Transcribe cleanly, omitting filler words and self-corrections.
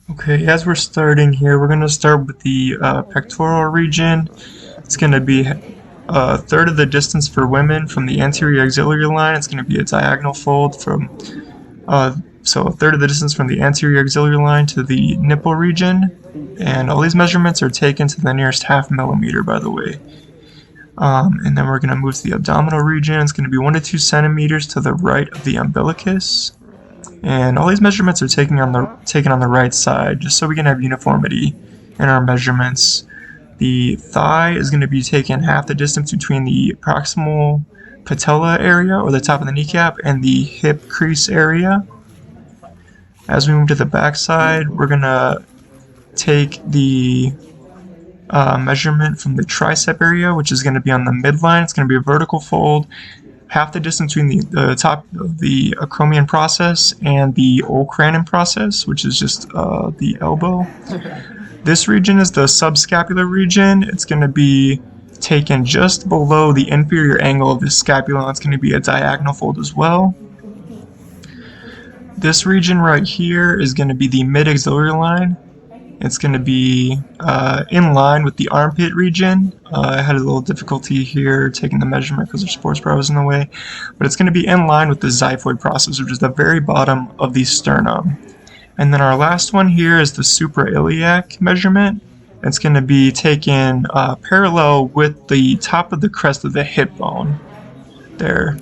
Okay, as we're starting here, we're going to start with the pectoral region. It's going to be a third of the distance for women from the anterior axillary line. It's going to be a diagonal fold from, so a third of the distance from the anterior axillary line to the nipple region. And all these measurements are taken to the nearest half millimeter, by the way. And then we're going to move to the abdominal region. It's going to be 1 to 2 centimeters to the right of the umbilicus. And all these measurements are taken on the right side, just so we can have uniformity in our measurements. The thigh is going to be taken half the distance between the proximal patella area, or the top of the kneecap, and the hip crease area. As we move to the back side, we're going to take the measurement from the tricep area, which is going to be on the midline. It's going to be a vertical fold, half the distance between the top of the acromion process and the olecranon process, which is just the elbow. This region is the subscapular region. It's going to be taken just below the inferior angle of the scapula. It's going to be a diagonal fold as well. This region right here is going to be the mid-axillary line. It's going to be in line with the armpit region. I had a little difficulty here taking the measurement because there's sports bra was in the way, but it's going to be in line with the xiphoid process, which is the very bottom of the sternum. And then our last one here is the suprailiac measurement. It's going to be taken parallel with the top of the crest of the hip bone there.